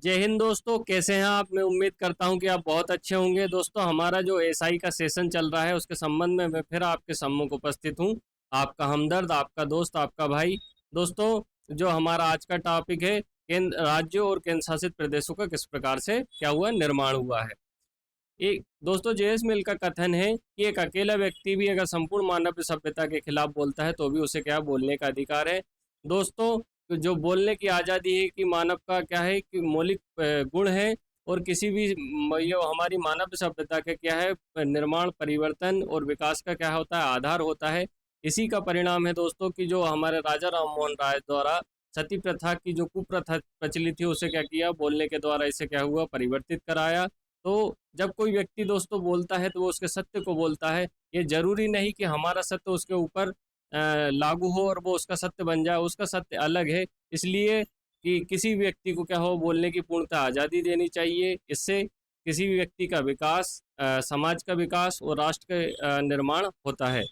जय हिंद दोस्तों, कैसे हैं आप। मैं उम्मीद करता हूं कि आप बहुत अच्छे होंगे। दोस्तों, हमारा जो एसआई का सेशन चल रहा है उसके संबंध में मैं फिर आपके सम्मुख उपस्थित हूं। आपका हमदर्द, आपका दोस्त, आपका भाई। दोस्तों, जो हमारा आज का टॉपिक है, केंद्र राज्यों और केंद्र शासित प्रदेशों का किस प्रकार से क्या हुआ, निर्माण हुआ है। एक दोस्तों, जेएस मिल का कथन है कि एक अकेला व्यक्ति भी अगर संपूर्ण मानव सभ्यता के खिलाफ बोलता है तो भी उसे क्या बोलने का अधिकार है। दोस्तों, तो जो बोलने की आज़ादी है कि मानव का क्या है कि मौलिक गुण है। और किसी भी ये हमारी मानव सभ्यता के क्या है, निर्माण, परिवर्तन और विकास का क्या होता है, आधार होता है। इसी का परिणाम है दोस्तों कि जो हमारे राजा राम मोहन राय द्वारा सती प्रथा की जो कुप्रथा प्रचलित थी उसे क्या किया, बोलने के द्वारा इसे क्या हुआ, परिवर्तित कराया। तो जब कोई व्यक्ति दोस्तों बोलता है तो वो उसके सत्य को बोलता है। ये जरूरी नहीं कि हमारा सत्य उसके ऊपर लागू हो और वो उसका सत्य बन जाए, उसका सत्य अलग है। इसलिए कि किसी व्यक्ति को क्या हो, बोलने की पूर्णतः आज़ादी देनी चाहिए। इससे किसी भी व्यक्ति का विकास, समाज का विकास और राष्ट्र का निर्माण होता है।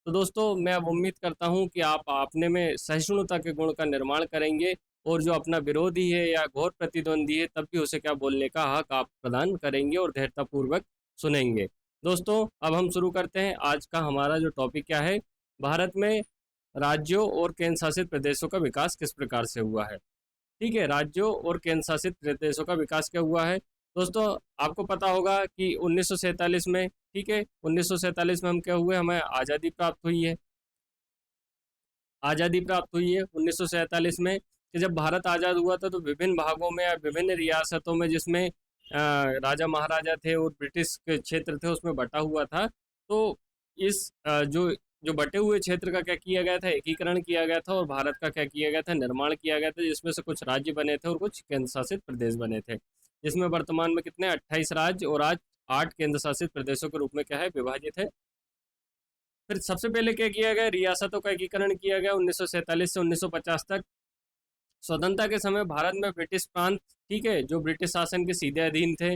तो दोस्तों, मैं अब उम्मीद करता हूँ कि आप अपने में सहिष्णुता के गुण का निर्माण करेंगे और जो अपना विरोधी है या घोर प्रतिद्वंदी है तब भी उसे क्या बोलने का हक आप प्रदान करेंगे और धैर्यतापूर्वक सुनेंगे। दोस्तों, अब हम शुरू करते हैं। आज का हमारा जो टॉपिक क्या है, भारत में राज्यों और केंद्र शासित प्रदेशों का विकास किस प्रकार से हुआ है। ठीक है, राज्यों और केंद्र शासित प्रदेशों का विकास क्या हुआ है। दोस्तों, आपको पता होगा कि 1947 में, ठीक है, 1947 में हम क्या हुए, हमें आज़ादी प्राप्त हुई है। आज़ादी प्राप्त हुई है 1947 में। कि जब भारत आज़ाद हुआ था तो विभिन्न भागों में या विभिन्न रियासतों में, जिसमें राजा महाराजा थे और ब्रिटिश के क्षेत्र थे, उसमें बटा हुआ था। तो इस जो जो बटे हुए क्षेत्र का क्या किया गया था, एकीकरण किया गया था और भारत का क्या किया गया था, निर्माण किया गया था, जिसमें से कुछ राज्य बने थे और कुछ केंद्र शासित प्रदेश बने थे। जिसमें वर्तमान में कितने 28 राज्य और आज 8 केंद्र शासित प्रदेशों के रूप में क्या है, विभाजित है। फिर सबसे पहले क्या किया गया, रियासतों का एकीकरण किया गया 1947 से 1950 तक। स्वतंत्रता के समय भारत में ब्रिटिश प्रांत, ठीक है, जो ब्रिटिश शासन के सीधे अधीन थे,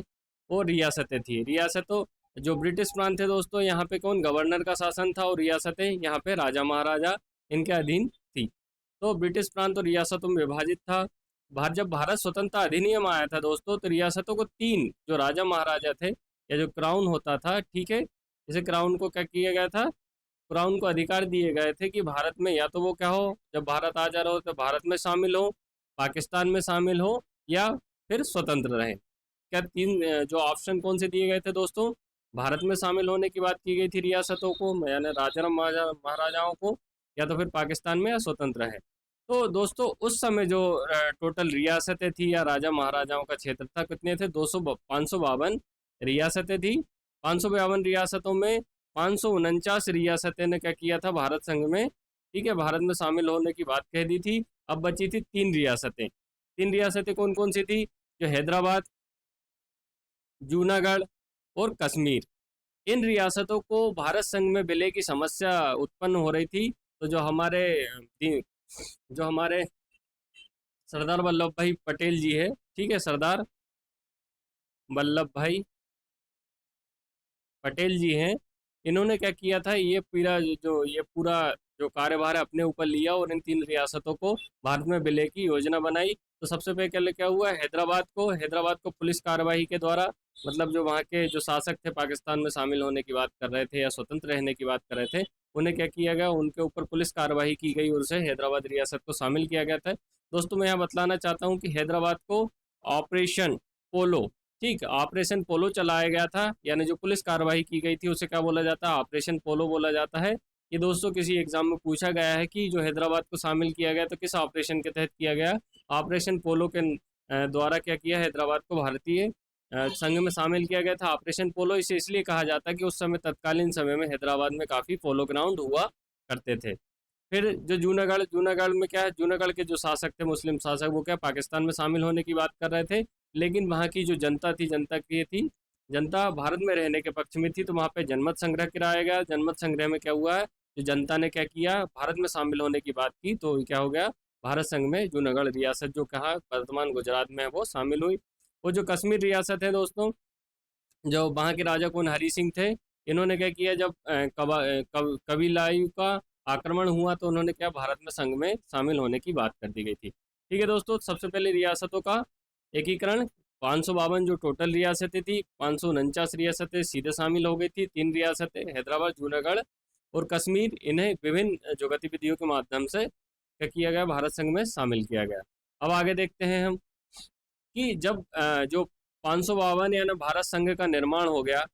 और रियासतें थी। रियासतों, जो ब्रिटिश प्रांत थे दोस्तों, यहाँ पे कौन, गवर्नर का शासन था, और रियासतें यहाँ पे राजा महाराजा इनके अधीन थी। तो ब्रिटिश प्रांत और रियासतों में विभाजित था। जब भारत स्वतंत्रता अधिनियम आया था दोस्तों, तो रियासतों को तीन, जो राजा महाराजा थे या जो क्राउन होता था, ठीक है, इसे क्राउन को क्या किया गया था, क्राउन को अधिकार दिए गए थे कि भारत में या तो वो क्या हो, जब भारत आ जा रहा हो तो भारत में शामिल हो, पाकिस्तान में शामिल हो, या फिर स्वतंत्र रहे। क्या तीन जो ऑप्शन कौन से दिए गए थे दोस्तों, भारत में शामिल होने की बात की गई थी रियासतों को, यानी राजा महाराजाओं को, या तो फिर पाकिस्तान में, या स्वतंत्र है। तो दोस्तों, उस समय जो टोटल रियासतें थी या राजा महाराजाओं का क्षेत्र था, कितने थे, 552 रियासतें थी। 552 रियासतों में 549 रियासतें ने क्या किया था, भारत संघ में, ठीक है, भारत में शामिल होने की बात कह दी थी। अब बची थी तीन रियासतें। तीन रियासतें कौन कौन सी थी, जो हैदराबाद, जूनागढ़ और कश्मीर। इन रियासतों को भारत संघ में विलय की समस्या उत्पन्न हो रही थी। तो जो हमारे सरदार वल्लभ भाई पटेल जी है, ठीक है, सरदार वल्लभ भाई पटेल जी हैं, इन्होंने क्या किया था, ये पूरा जो कार्यभार है अपने ऊपर लिया और इन तीन रियासतों को भारत में विलय की योजना बनाई। तो सबसे पहले क्या हुआ, हैदराबाद को पुलिस कार्यवाही के द्वारा, मतलब जो वहाँ के जो शासक थे, पाकिस्तान में शामिल होने की बात कर रहे थे या स्वतंत्र रहने की बात कर रहे थे, उन्हें क्या किया गया, उनके ऊपर पुलिस कार्यवाही की गई और उसे हैदराबाद रियासत को शामिल किया गया था। दोस्तों, मैं यहाँ बतलाना चाहता हूँ कि हैदराबाद को ऑपरेशन पोलो, ठीक, ऑपरेशन पोलो चलाया गया था, यानी जो पुलिस कार्रवाई की गई थी उसे क्या बोला जाता है, ऑपरेशन पोलो बोला जाता है। ये दोस्तों किसी एग्जाम में पूछा गया है कि जो हैदराबाद को शामिल किया गया तो किस ऑपरेशन के तहत किया गया। ऑपरेशन पोलो के द्वारा क्या किया, हैदराबाद को भारतीय संघ में शामिल किया गया था। ऑपरेशन पोलो इसे इसलिए कहा जाता है कि उस समय, तत्कालीन समय में हैदराबाद में काफ़ी पोलो ग्राउंड हुआ करते थे। फिर जो जूनागढ़ में क्या है, जूनागढ़ के जो शासक थे, मुस्लिम शासक, वो क्या पाकिस्तान में शामिल होने की बात कर रहे थे। लेकिन वहाँ की जो जनता थी, जनता भारत में रहने के पक्ष में थी। तो वहाँ पे जनमत संग्रह कराया गया। जनमत संग्रह में क्या हुआ है, जो जनता ने क्या किया, भारत में शामिल होने की बात की, तो क्या हो गया, भारत संघ में जूनागढ़ रियासत जो कहा वर्तमान गुजरात में है वो शामिल हुई। वो जो कश्मीर रियासत है दोस्तों, जो वहाँ के राजा कौन, हरी सिंह थे। इन्होंने क्या किया, जब कबीलाई का आक्रमण हुआ तो उन्होंने क्या, भारत में संघ में शामिल होने की बात कर दी गई थी। ठीक है दोस्तों, सबसे पहले रियासतों का एकीकरण 552 जो टोटल रियासतें थी, 549 रियासतें सीधे शामिल हो गई थी। 3 रियासतें हैदराबाद, जूनागढ़ और कश्मीर, इन्हें विभिन्न जो गतिविधियों के माध्यम से क्या किया गया, भारत संघ में शामिल किया गया। अब आगे देखते हैं हम कि जब जो 552 यानी भारत संघ का निर्माण हो गया,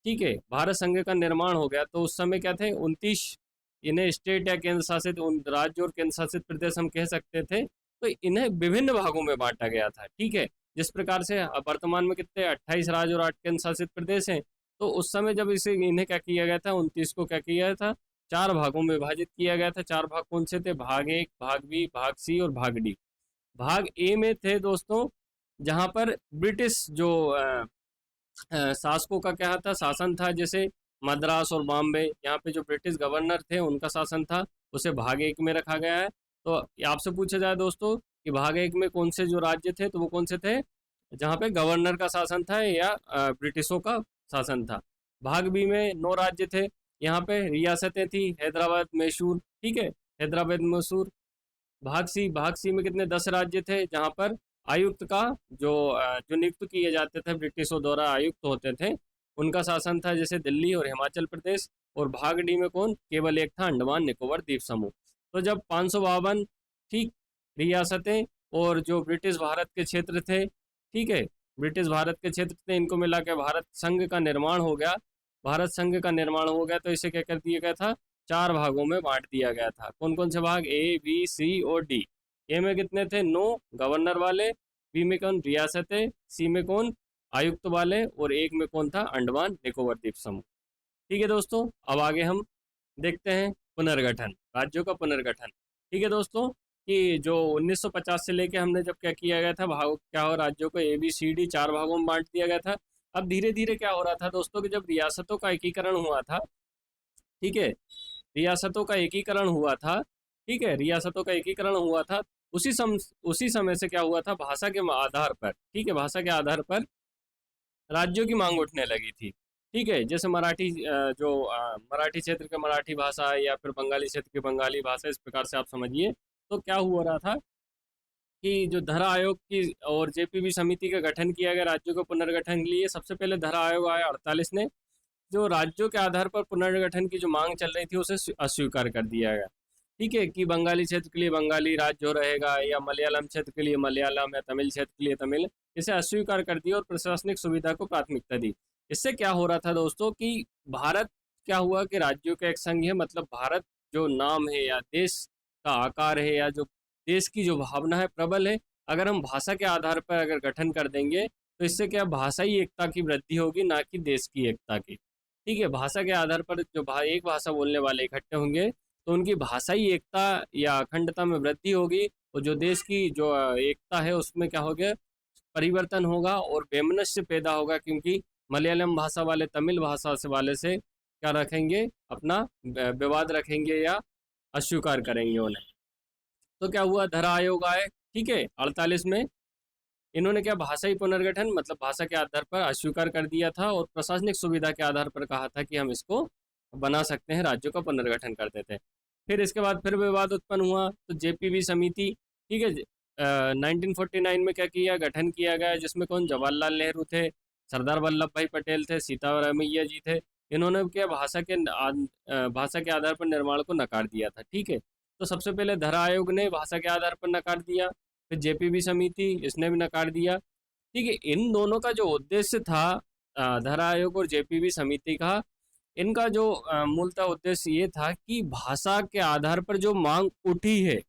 ठीक है, भारत संघ का निर्माण हो गया, तो उस समय क्या थे, 29 इन्हें स्टेट या केंद्र शासित राज्य और केंद्र शासित प्रदेश हम कह सकते थे। तो इन्हें विभिन्न भागों में बांटा गया था, ठीक है। जिस प्रकार से वर्तमान में कितने 28 राज्य और 8 केंद्र शासित प्रदेश हैं, तो उस समय जब इसे इन्हें क्या किया गया था, 29 को क्या किया गया था, 4 भागों में विभाजित किया गया था। 4 भाग कौन से थे, भाग एक, भाग बी, भाग सी और भाग डी। भाग ए में थे दोस्तों, जहां पर ब्रिटिश जो शासकों का क्या था, शासन था, जैसे मद्रास और बॉम्बे, यहाँ पे जो ब्रिटिश गवर्नर थे उनका शासन था, उसे भाग एक में रखा गया है। तो आपसे पूछा जाए दोस्तों कि भाग एक में कौन से जो राज्य थे, तो वो कौन से थे, जहाँ पे गवर्नर का शासन था या ब्रिटिशों का शासन था। भाग बी में 9 राज्य थे, यहाँ पे रियासतें थी, हैदराबाद, मैसूर, ठीक है, हैदराबाद, मैसूर। भाग सी में कितने, 10 राज्य थे, जहाँ पर आयुक्त का जो नियुक्त किए जाते थे, ब्रिटिशों द्वारा आयुक्त होते थे, उनका शासन था, जैसे दिल्ली और हिमाचल प्रदेश। और भाग डी में कौन, केवल एक था, अंडमान निकोबार द्वीप समूह। तो जब 552, ठीक, रियासतें और जो ब्रिटिश भारत के क्षेत्र थे, ठीक है, ब्रिटिश भारत के क्षेत्र थे, इनको मिला के भारत संघ का निर्माण हो गया। भारत संघ का निर्माण हो गया तो इसे क्या कर दिया गया था, 4 भागों में बांट दिया गया था। कौन कौन से भाग, ए, बी, सी और डी। ए में कितने थे, 9 गवर्नर वाले, बी में कौन, रियासतें, सी में कौन, आयुक्त वाले, और एक में कौन था, अंडमान निकोबार द्वीप समूह। ठीक है दोस्तों, अब आगे हम देखते हैं पुनर्गठन, राज्यों का पुनर्गठन। ठीक है दोस्तों, कि जो 1950 से लेके हमने जब क्या किया गया था, भाग क्या हो, राज्यों को ए बी सी डी 4 भागों में बांट दिया गया था। अब धीरे धीरे क्या हो रहा था दोस्तों, कि जब रियासतों का एकीकरण हुआ था, ठीक है, रियासतों का एकीकरण हुआ था, ठीक है, रियासतों का एकीकरण हुआ था, उसी समय से क्या हुआ था, भाषा के आधार पर, ठीक है, भाषा के आधार पर राज्यों की मांग उठने लगी थी। ठीक है, जैसे मराठी मराठी क्षेत्र की मराठी भाषा, या फिर बंगाली क्षेत्र की बंगाली भाषा, इस प्रकार से आप समझिए। तो क्या हुआ रहा था कि जो धरा आयोग की और जेपीबी समिति का गठन किया गया राज्यों के पुनर्गठन के लिए। सबसे पहले धरा आयोग आया 48 ने, जो राज्यों के आधार पर पुनर्गठन की जो मांग चल रही थी उसे अस्वीकार कर दिया गया। ठीक है, कि बंगाली क्षेत्र के लिए बंगाली राज्य जो रहेगा, या मलयालम क्षेत्र के लिए मलयालम, या तमिल क्षेत्र के लिए तमिल, इसे अस्वीकार कर दिया और प्रशासनिक सुविधा को प्राथमिकता दी। इससे क्या हो रहा था दोस्तों, कि भारत क्या हुआ कि राज्यों का एक संघ है, मतलब भारत जो नाम है या देश का आकार है या जो देश की जो भावना है प्रबल है, अगर हम भाषा के आधार पर अगर गठन कर देंगे तो इससे क्या भाषाई एकता की वृद्धि होगी, ना कि देश की एकता की। ठीक है, भाषा के आधार पर जो एक भाषा बोलने वाले इकट्ठे होंगे तो उनकी भाषाई एकता या अखंडता में वृद्धि होगी, और जो देश की जो एकता है उसमें क्या हो गया, परिवर्तन होगा और वैमनस्य पैदा होगा, क्योंकि मलयालम भाषा वाले तमिल भाषा से वाले से क्या रखेंगे, अपना विवाद रखेंगे या अस्वीकार करेंगे उन्हें। तो क्या हुआ, धरा आयोग आए, ठीक है, 48 में। इन्होंने क्या भाषाई पुनर्गठन मतलब भाषा के आधार पर अस्वीकार कर दिया था, और प्रशासनिक सुविधा के आधार पर कहा था कि हम इसको बना सकते हैं, राज्यों का पुनर्गठन करते थे। फिर इसके बाद फिर विवाद उत्पन्न हुआ, तो जेपीवी समिति, ठीक है, 1949 में क्या किया, गठन किया गया, जिसमें कौन, जवाहरलाल नेहरू थे, सरदार वल्लभ भाई पटेल थे, सीतारामैया जी थे। इन्होंने क्या भाषा के आधार पर निर्माण को नकार दिया था। ठीक है, तो सबसे पहले धरा आयोग ने भाषा के आधार पर नकार दिया, फिर जेपीबी समिति, इसने भी नकार दिया। ठीक है, इन दोनों का जो उद्देश्य था, धरा आयोग और जेपीबी समिति का, इनका जो मूलतः उद्देश्य ये था कि भाषा के आधार पर जो मांग उठी है,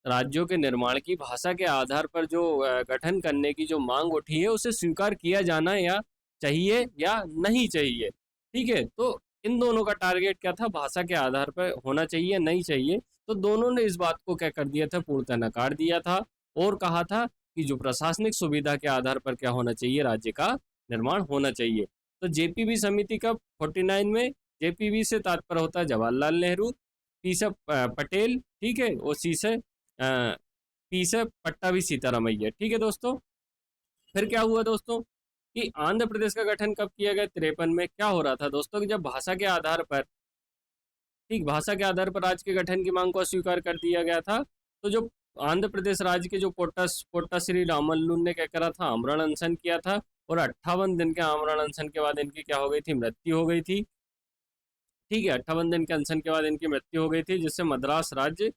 राज्यों के निर्माण की, भाषा के आधार पर जो गठन करने की जो मांग उठी है, उसे स्वीकार किया जाना या चाहिए या नहीं चाहिए। ठीक है, तो इन दोनों का टारगेट क्या था, भाषा के आधार पर होना चाहिए नहीं चाहिए। तो दोनों ने इस बात को क्या कर दिया था, पूर्णतः नकार दिया था, और कहा था कि जो प्रशासनिक सुविधा के आधार पर क्या होना चाहिए, राज्य का निर्माण होना चाहिए। तो जेपीबी समिति का 49 में, जेपीबी से तात्पर्य होता है जवाहरलाल नेहरू, पी से पटेल, ठीक है, और सी से पी से पट्टाभी सीतारामैया। ठीक है दोस्तों, फिर क्या हुआ दोस्तों, कि आंध्र प्रदेश का गठन कब किया गया, 53 में। क्या हो रहा था दोस्तों, कि जब भाषा के आधार पर, ठीक, भाषा के आधार पर राज्य के गठन की मांग को अस्वीकार कर दिया गया था, तो जो आंध्र प्रदेश राज्य के जो पोट्टा श्री रामल्लू ने क्या करा था, आमरण अनशन किया था, और 58 दिन के आमरण अनशन के बाद इनकी क्या हो गई थी, मृत्यु हो गई थी। ठीक है, 58 दिन के अनशन के बाद इनकी मृत्यु हो गई थी, जिससे मद्रास राज्य,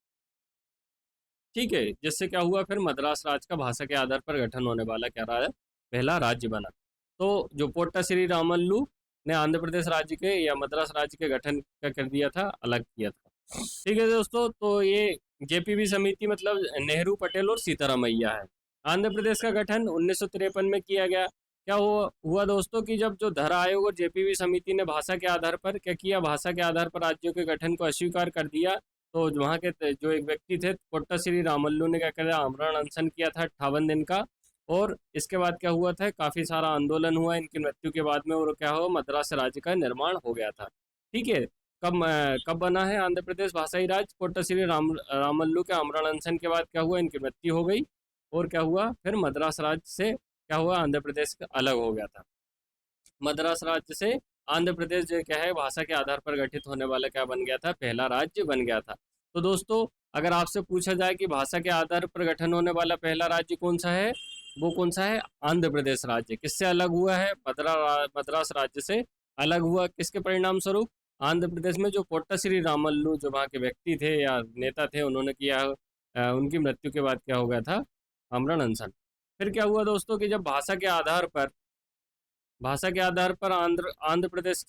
ठीक है, जिससे क्या हुआ, फिर मद्रास राज्य का भाषा के आधार पर गठन होने वाला क्या रहा है, पहला राज्य बना। तो जो पोट्टा श्री रामल्लू ने आंध्र प्रदेश राज्य के या मद्रास राज्य के गठन का कर दिया था, अलग किया था। ठीक है दोस्तों, तो ये जेपीवी समिति मतलब नेहरू, पटेल और सीतारामैया है। आंध्र प्रदेश का गठन 1953 में किया गया। क्या हुआ दोस्तों कि जब जो धरा आयोग और जेपीवी समिति ने भाषा के आधार पर क्या किया, भाषा के आधार पर राज्यों के गठन को अस्वीकार कर दिया, तो वहाँ के जो एक व्यक्ति थे पोट्टा श्री रामल्लू ने क्या किया, आमरण अनशन किया था 58 दिन का। और इसके बाद क्या हुआ था, काफ़ी सारा आंदोलन हुआ इनकी मृत्यु के बाद में, और क्या हुआ, मद्रास राज्य का निर्माण हो गया था। ठीक है, कब बना है आंध्र प्रदेश भाषाई राज्य, पोट्टा श्री रामल्लू के आमरण अनशन के बाद क्या हुआ, इनकी मृत्यु हो गई। और क्या हुआ, फिर मद्रास राज्य से क्या हुआ, आंध्र प्रदेश अलग हो गया था। मद्रास राज्य से आंध्र प्रदेश जो क्या है, भाषा के आधार पर गठित होने वाला क्या बन गया था, पहला राज्य बन गया था। तो दोस्तों, अगर आपसे पूछा जाए कि भाषा के आधार पर गठन होने वाला पहला राज्य कौन सा है, वो कौन सा है, आंध्र प्रदेश राज्य। किससे अलग हुआ है, मद्रास राज्य से अलग हुआ। किसके परिणाम स्वरूप, आंध्र प्रदेश में जो पोट्टा श्री रामल्लू जो वहाँ के व्यक्ति थे या नेता थे, उन्होंने किया, उनकी मृत्यु के बाद क्या हो गया था, आमरण अनशन। फिर क्या हुआ दोस्तों कि जब भाषा के आधार पर आंध्र प्रदेश,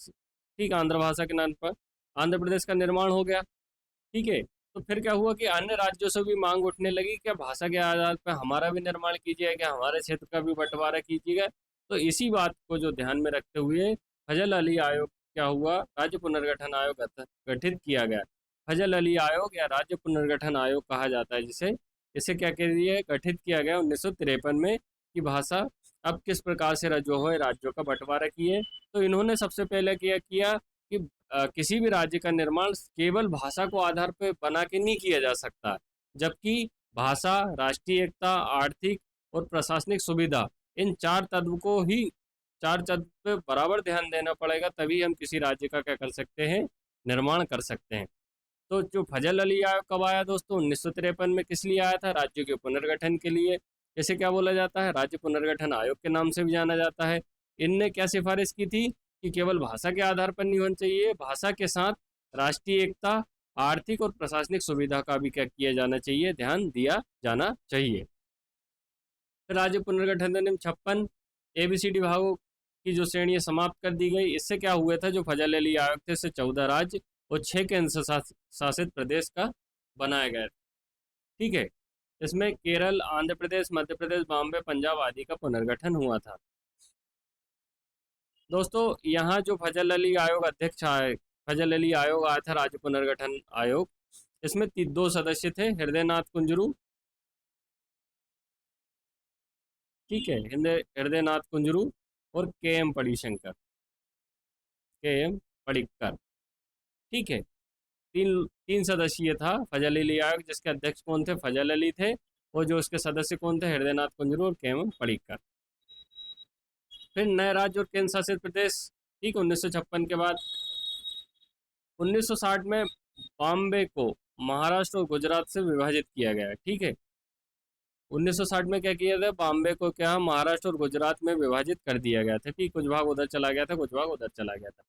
ठीक, आंध्र भाषा के नाम पर आंध्र प्रदेश का निर्माण हो गया। ठीक है, तो फिर क्या हुआ कि अन्य राज्यों से भी मांग उठने लगी कि भाषा के आधार पर हमारा भी निर्माण कीजिएगा, क्या हमारे क्षेत्र का भी बंटवारा कीजिएगा। तो इसी बात को जो ध्यान में रखते हुए फजल अली आयोग क्या हुआ, राज्य पुनर्गठन आयोग गठित किया गया। फजल अली आयोग या राज्य पुनर्गठन आयोग कहा जाता है जिसे, इसे क्या कह दिया, गठित किया गया 1953 में, कि भाषा अब किस प्रकार से जो है राज्यों का बंटवारा किए। तो इन्होंने सबसे पहले किया कि किसी भी राज्य का निर्माण केवल भाषा को आधार पर बना के नहीं किया जा सकता, जबकि भाषा, राष्ट्रीय एकता, आर्थिक और प्रशासनिक सुविधा, इन चार तत्व पे बराबर ध्यान देना पड़ेगा, तभी हम किसी राज्य का क्या कर सकते हैं, निर्माण कर सकते हैं। तो जो फजल अली आयोग कब आया दोस्तों, 1953 में। किस लिए आया था, राज्यों के पुनर्गठन के लिए। इसे क्या बोला जाता है, राज्य पुनर्गठन आयोग के नाम से भी जाना जाता है। इनने क्या सिफारिश की थी कि केवल भाषा के आधार पर नहीं होना चाहिए, भाषा के साथ राष्ट्रीय एकता, आर्थिक और प्रशासनिक सुविधा का भी क्या किया जाना चाहिए, ध्यान दिया जाना चाहिए। फिर राज्य पुनर्गठन अधिनियम 56, एबीसीडी विभागों की जो श्रेणियां समाप्त कर दी गई। इससे क्या हुआ था, जो फजल अली आयोग थे, इससे 14 राज्य और 6 केंद्र शासित प्रदेश का बनाया गया। ठीक है, इसमें केरल, आंध्र प्रदेश, मध्य प्रदेश, बॉम्बे, पंजाब आदि का पुनर्गठन हुआ था। दोस्तों, यहाँ जो फजल अली आयोग अध्यक्ष आए, फजल अली आयोग आया था, राज्य पुनर्गठन आयोग। इसमें 2 सदस्य थे, हृदयनाथ कुंजरू, ठीक है, हृदयनाथ कुंजरू और के एम पडिक्कर। ठीक है, तीन तीन सदस्यीय था फजल अली आयोग, जिसके अध्यक्ष कौन थे, फजल अली थे, और जो उसके सदस्य कौन थे, हृदयनाथ कुंजरू और के.एम. पडिक्कर। फिर नए राज्य और केंद्र शासित प्रदेश, ठीक, 1956 के बाद 1960 में बॉम्बे को महाराष्ट्र और गुजरात से विभाजित किया गया। ठीक है, 1960 में क्या किया था, बॉम्बे को क्या महाराष्ट्र और गुजरात में विभाजित कर दिया गया था। ठीक, कुछ भाग उधर चला गया था, कुछ भाग उधर चला गया था।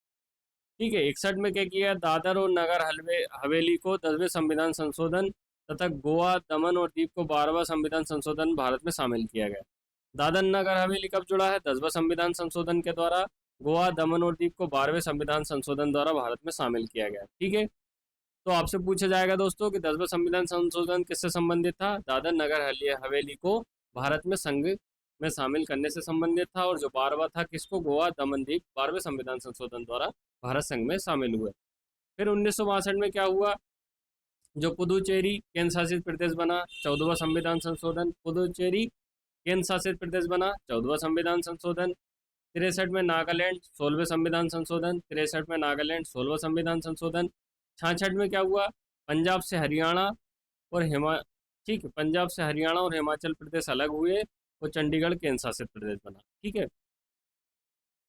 ठीक है, 61 में क्या किया, दादर और नगर हवेली को 10वें संविधान संशोधन तथा गोवा, दमन और दीव को 12वां संविधान संशोधन भारत में शामिल किया गया। दादर नगर हवेली कब जुड़ा है, 10वें संविधान संशोधन के द्वारा। गोवा, दमन और दीव को 12वें संविधान संशोधन द्वारा भारत में शामिल किया गया। ठीक है, तो आपसे पूछा जाएगा दोस्तों कि 10वें संविधान संशोधन किससे संबंधित था, दादर नगर हवेली को भारत में संघ में शामिल करने से संबंधित था, और जो 12वां था किसको, गोवा, दमन, दीव 12वें संविधान संशोधन द्वारा भारत संघ में शामिल हुए। फिर 1962 में क्या हुआ, जो पुदुचेरी केंद्र शासित प्रदेश बना, 14वां संविधान संशोधन। पुदुचेरी केंद्र शासित प्रदेश बना, 14वां संविधान संशोधन। 63 में नागालैंड, 16वें संविधान संशोधन। 63 में नागालैंड, 16वां संविधान संशोधन। 66 में क्या हुआ, पंजाब से हरियाणा और ठीक है, पंजाब से हरियाणा और हिमाचल प्रदेश अलग हुए और चंडीगढ़ केंद्र शासित प्रदेश बना। ठीक है,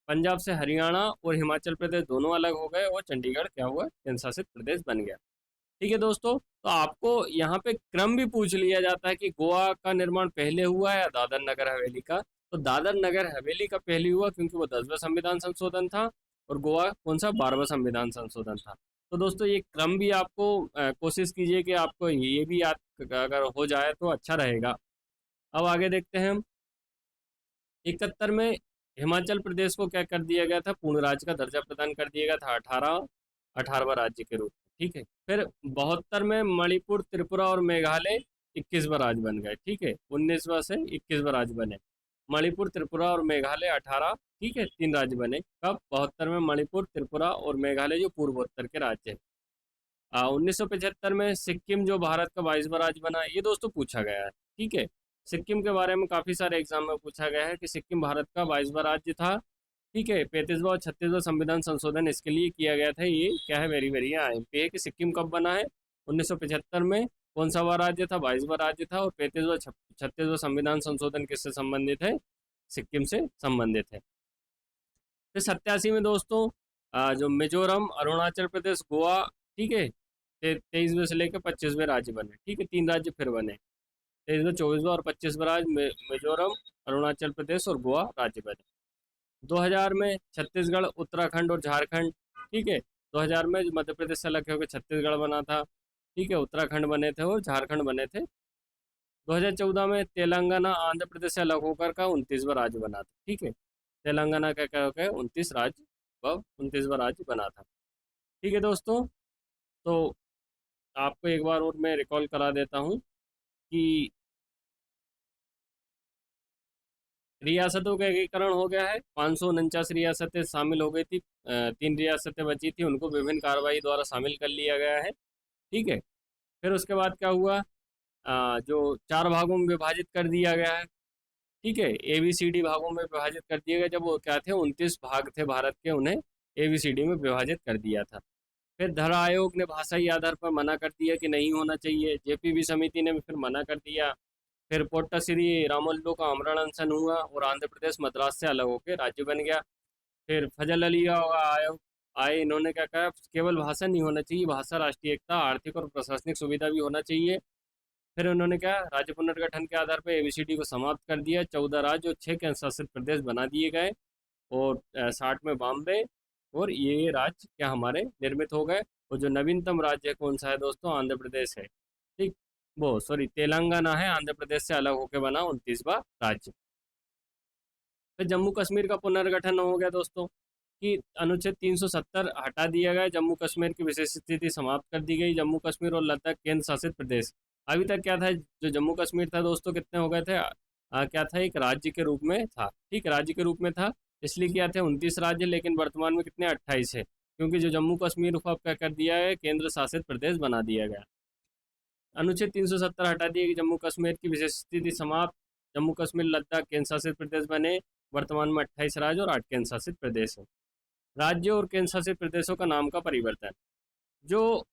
पंजाब से हरियाणा और हिमाचल प्रदेश दोनों अलग हो गए और चंडीगढ़ क्या हुआ, केंद्र शासित प्रदेश बन गया। ठीक है दोस्तों, तो आपको यहाँ पे क्रम भी पूछ लिया जाता है कि गोवा का निर्माण पहले हुआ है या दादर नगर हवेली का। तो दादर नगर हवेली का पहले हुआ क्योंकि वो 10वां संविधान संशोधन था, और गोवा कौन सा 12वां संविधान संशोधन था। तो दोस्तों ये क्रम भी आपको कोशिश कीजिए कि आपको ये भी याद अगर हो जाए तो अच्छा रहेगा। अब आगे देखते हैं हम। 71 में हिमाचल प्रदेश को क्या कर दिया गया था, पूर्ण राज्य का दर्जा प्रदान कर दिया गया था, 18वां राज्य के रूप में। ठीक है, फिर 72 में मणिपुर, त्रिपुरा और मेघालय 21वां राज्य बन गए। ठीक है, 19वां से 21वां राज्य बने। मणिपुर, त्रिपुरा और मेघालय 18, ठीक है, 3 राज्य बने। कब? 72 में मणिपुर, त्रिपुरा और मेघालय जो पूर्वोत्तर के राज्य है। 1975 में सिक्किम जो भारत का 22वां राज्य बना, ये दोस्तों पूछा गया है। ठीक है, सिक्किम के बारे में काफ़ी सारे एग्जाम में पूछा गया है कि सिक्किम भारत का 22वां राज्य था। ठीक है, 35वां और 36वां संविधान संशोधन इसके लिए किया गया था। ये क्या है, वेरी वेरी यहाँ पे है कि सिक्किम कब बना है, 1975 में। कौन सा वां राज्य था, 22वां राज्य था। और 35वां 36वां संविधान संशोधन किससे संबंधित है, सिक्किम से संबंधित है। फिर 87 में दोस्तों जो मिजोरम, अरुणाचल प्रदेश, गोवा, ठीक है, 23वें से लेकर 25वें राज्य बने। ठीक है, 3 राज्य फिर बने। 23वां, 24वां और 25वां राज्य मिजोरम, अरुणाचल प्रदेश और गोवा राज्य बने। 2000 में छत्तीसगढ़, उत्तराखंड और झारखंड। ठीक है, 2000 में मध्य प्रदेश से अलग होकर छत्तीसगढ़ बना था। ठीक है, उत्तराखंड बने थे और झारखंड बने थे। 2014 में तेलंगाना आंध्र प्रदेश से अलग होकर का 29वां राज्य बना था। ठीक है, तेलंगाना का क्या हो गया, 29 राज्य, वह 29वां राज्य बना था। ठीक है दोस्तों, तो आपको एक बार और मैं रिकॉल करा देता हूँ कि रियासतों का एकीकरण हो गया है। 549 रियासतें शामिल हो गई थी। 3 रियासतें बची थी, उनको विभिन्न कार्रवाई द्वारा शामिल कर लिया गया है। ठीक है, फिर उसके बाद क्या हुआ, जो 4 भागों में विभाजित कर दिया गया है। ठीक है, ABCD भागों में विभाजित कर दिया गया। जब वो क्या थे, 29 भाग थे भारत के, उन्हें ABCD में विभाजित कर दिया था। फिर धरा आयोग ने भाषाई आधार पर मना कर दिया कि नहीं होना चाहिए। JPB समिति ने भी फिर मना कर दिया। फिर पोट्टाश्री रामल्लो का आमरण अनशन हुआ और आंध्र प्रदेश मद्रास से अलग होकर राज्य बन गया। फिर फजल अली आयोग आए, इन्होंने क्या कहा, केवल भाषा नहीं होना चाहिए, भाषा, राष्ट्रीय एकता, आर्थिक और प्रशासनिक सुविधा भी होना चाहिए। फिर उन्होंने क्या, राज्य पुनर्गठन के आधार पर ABCD को समाप्त कर दिया। 14 राज्य और 6 केंद्र शासित प्रदेश बना दिए गए। और 60 में बॉम्बे और ये राज्य क्या हमारे निर्मित हो गए। और जो नवीनतम राज्य कौन सा है दोस्तों, आंध्र प्रदेश है। ठीक, वो सॉरी तेलंगाना है, आंध्र प्रदेश से अलग होकर बना 29वां राज्य। फिर जम्मू कश्मीर का पुनर्गठन हो गया दोस्तों, कि अनुच्छेद 370 हटा दिया गया। जम्मू कश्मीर की विशेष स्थिति समाप्त कर दी गई। जम्मू कश्मीर और लद्दाख केंद्र शासित प्रदेश। अभी तक क्या था, जो जम्मू कश्मीर था दोस्तों, कितने हो गए थे, क्या था, एक राज्य के रूप में था। ठीक, राज्य के रूप में था, इसलिए क्या थे 29 राज्य, लेकिन वर्तमान में कितने, 28 है। क्योंकि जो जम्मू कश्मीर को अब क्या कर दिया है, केंद्र शासित प्रदेश बना दिया गया। अनुच्छेद 370 हटा दिया कि जम्मू कश्मीर की विशेष स्थिति समाप्त। जम्मू कश्मीर, लद्दाख केंद्र शासित प्रदेश बने। वर्तमान में 28 राज्य और 8 केंद्र शासित प्रदेश हैं। राज्य और केंद्र शासित प्रदेशों का नाम का परिवर्तन, जो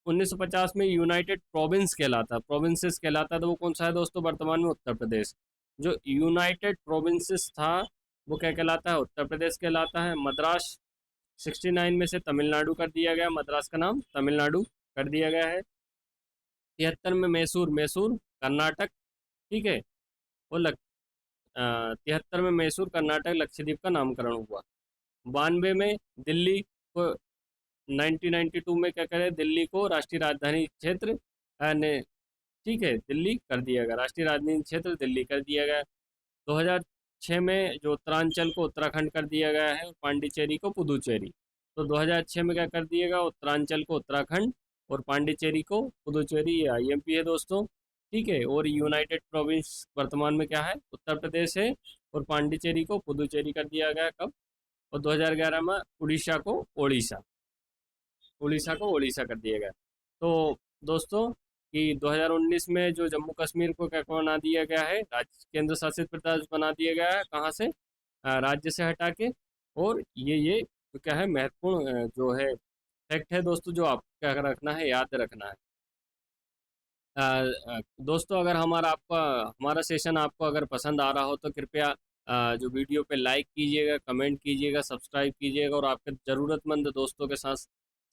1950 में यूनाइटेड प्रोविंस कहलाता, प्रोविंसेस कहलाता, तो वो कौन सा है दोस्तों, वर्तमान में उत्तर प्रदेश। जो यूनाइटेड प्रोविंसेस था वो क्या कहलाता है, उत्तर प्रदेश कहलाता है। मद्रास 69 में से तमिलनाडु कर दिया गया, मद्रास का नाम तमिलनाडु कर दिया गया है। 73 में मैसूर, मैसूर कर्नाटक, ठीक है, वो 73 में मैसूर कर्नाटक लक्षद्वीप का नामकरण हुआ। 92 में दिल्ली को, 1992 में क्या करें, दिल्ली को राष्ट्रीय राजधानी क्षेत्र ने, ठीक है, दिल्ली कर दिया गया, राष्ट्रीय राजधानी क्षेत्र दिल्ली कर दिया गया। 2006 में जो उत्तरांचल को उत्तराखंड कर दिया गया है और पांडिचेरी को पुदुचेरी। तो 2006 में क्या कर दिया गया, उत्तरांचल को उत्तराखंड और पांडिचेरी को पुदुचेरी, ये IMP है दोस्तों। ठीक है, और यूनाइटेड प्रोविंस वर्तमान में क्या है, उत्तर प्रदेश है। और पांडिचेरी को पुदुचेरी कर दिया गया कब, और 2011 में उड़ीसा को ओडिशा, उड़ीसा को ओडिशा कर दिया गया। तो दोस्तों, कि 2019 में जो जम्मू कश्मीर को क्या बना दिया गया है, राज्य केंद्र शासित प्रदेश बना दिया गया है, कहाँ से, राज्य से हटा के। और ये तो क्या है, महत्वपूर्ण जो है फैक्ट है दोस्तों, जो आप क्या रखना है, याद रखना है। दोस्तों, अगर हमारा सेशन आपको अगर पसंद आ रहा हो तो कृपया जो वीडियो पे लाइक कीजिएगा, कमेंट कीजिएगा, सब्सक्राइब कीजिएगा और आपके ज़रूरतमंद दोस्तों के साथ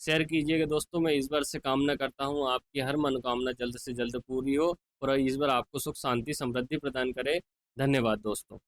शेयर कीजिएगा दोस्तों। मैं ईश्वर से कामना करता हूँ आपकी हर मनोकामना जल्द से जल्द पूरी हो और ईश्वर आपको सुख शांति समृद्धि प्रदान करे। धन्यवाद दोस्तों।